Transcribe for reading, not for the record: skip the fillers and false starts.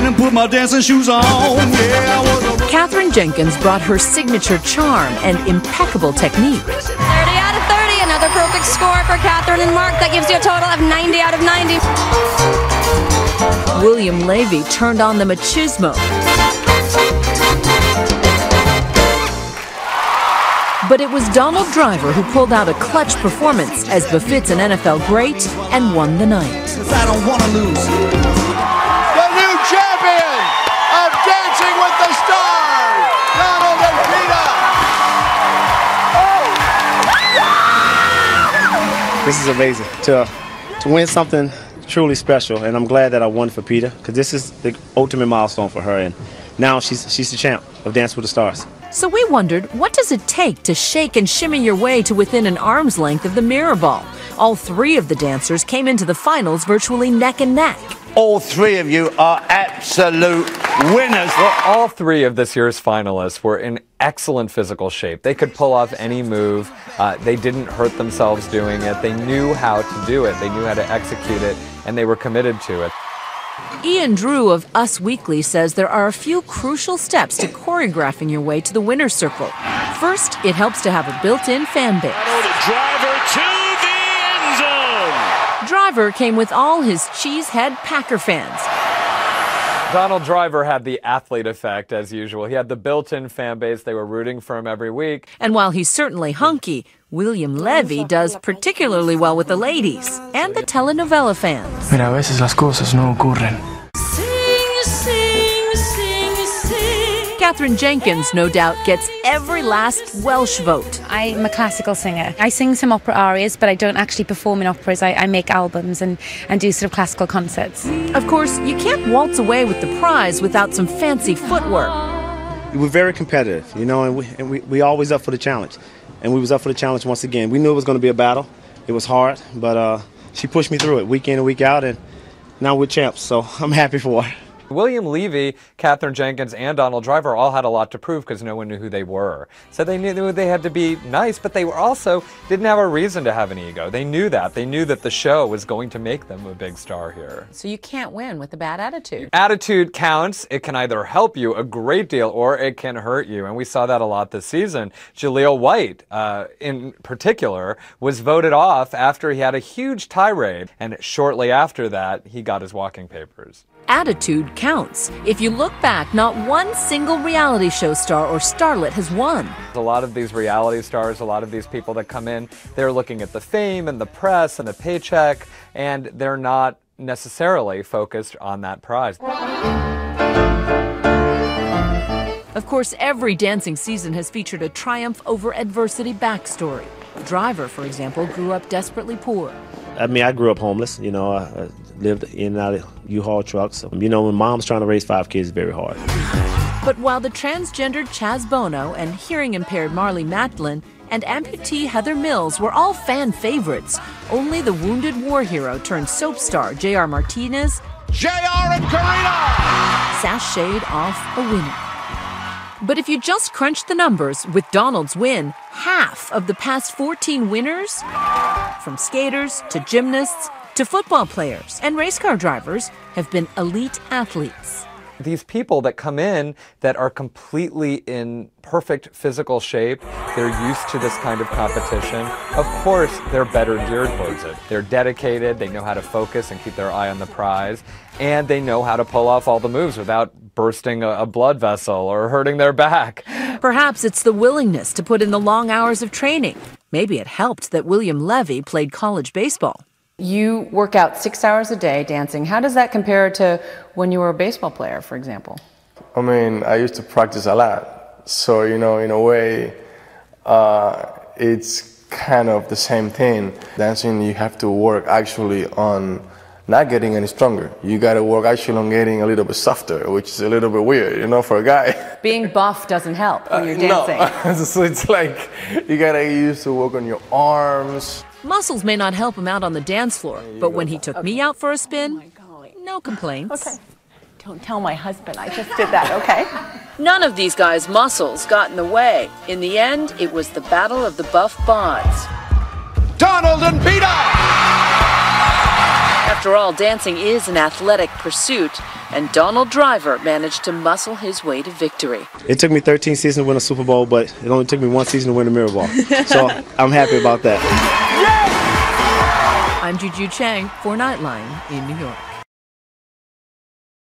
in and put my dancing shoes on. Yeah, I was a... Katherine Jenkins brought her signature charm and impeccable technique. 30 out of 30, another perfect score for Katherine and Mark. That gives you a total of 90 out of 90. William Levy turned on the machismo. But it was Donald Driver who pulled out a clutch performance, as befits an NFL great, and won the night. I don't want to lose. The new champion of Dancing with the Stars, Donald and Peter. This is amazing to win something truly special, and I'm glad that I won for Peter, because this is the ultimate milestone for her, and now she's the champ of Dance with the Stars. So we wondered, what does it take to shake and shimmy your way to within an arm's length of the mirror ball? All three of the dancers came into the finals virtually neck and neck. All three of you are absolute winners. Well, all three of this year's finalists were in excellent physical shape. They could pull off any move. They didn't hurt themselves doing it. They knew how to do it. They knew how to execute it, and they were committed to it. Ian Drew of Us Weekly says there are a few crucial steps to choreographing your way to the winner's circle. First, it helps to have a built-in fan base. Driver to the end zone. Driver came with all his cheesehead Packer fans. Donald Driver had the athlete effect, as usual. He had the built-in fan base. They were rooting for him every week. And while he's certainly hunky, William Levy does particularly well with the ladies and the telenovela fans. Mira, a veces las cosas no ocurren. Katherine Jenkins, no doubt, gets every last Welsh vote. I'm a classical singer. I sing some opera arias, but I don't actually perform in operas. I make albums and do sort of classical concerts. Of course, you can't waltz away with the prize without some fancy footwork. We were very competitive, you know, and we always up for the challenge. And we was up for the challenge once again. We knew it was going to be a battle. It was hard, but she pushed me through it week in and week out, and now we're champs, so I'm happy for her. William Levy, Katherine Jenkins, and Donald Driver all had a lot to prove because no one knew who they were. So they knew they had to be nice, but they were also didn't have a reason to have an ego. They knew that. They knew that the show was going to make them a big star here. So you can't win with a bad attitude. Attitude counts. It can either help you a great deal or it can hurt you. And we saw that a lot this season. Jaleel White, in particular, was voted off after he had a huge tirade. And shortly after that, he got his walking papers. Attitude counts. If you look back, not one single reality show star or starlet has won. A lot of these reality stars, a lot of these people that come in, they're looking at the fame and the press and the paycheck, and they're not necessarily focused on that prize. Of course, every dancing season has featured a triumph over adversity backstory. Driver, for example, grew up desperately poor. I mean, I grew up homeless, you know, I lived in and out of U-Haul trucks. You know, when mom's trying to raise 5 kids, it's very hard. But while the transgendered Chaz Bono and hearing-impaired Marley Matlin and amputee Heather Mills were all fan favorites, only the wounded war hero turned soap star J.R. Martinez JR and Karina sashayed off a winner. But if you just crunch the numbers, with Donald's win, half of the past 14 winners, from skaters to gymnasts to football players and race car drivers, have been elite athletes. These people that come in that are completely in perfect physical shape, they're used to this kind of competition. Of course, they're better geared towards it. They're dedicated, they know how to focus and keep their eye on the prize, and they know how to pull off all the moves without bursting a blood vessel or hurting their back. Perhaps it's the willingness to put in the long hours of training. Maybe it helped that William Levy played college baseball. You work out 6 hours a day dancing. How does that compare to when you were a baseball player, for example? I mean, I used to practice a lot. So, you know, in a way, it's kind of the same thing. Dancing, you have to work actually on not getting any stronger. You got to work actually on getting a little bit softer, which is a little bit weird, you know, for a guy. Being buff doesn't help when you're dancing. No. So it's like you got to get used to work on your arms. Muscles may not help him out on the dance floor, but when he took me out for a spin, no complaints. Okay. Don't tell my husband I just did that, okay? None of these guys' muscles got in the way. In the end, it was the battle of the buff bods. Donald and Peter! After all, dancing is an athletic pursuit, and Donald Driver managed to muscle his way to victory. It took me 13 seasons to win a Super Bowl, but it only took me 1 season to win a Mirror Ball. So I'm happy about that. I'm Juju Chang for Nightline in New York.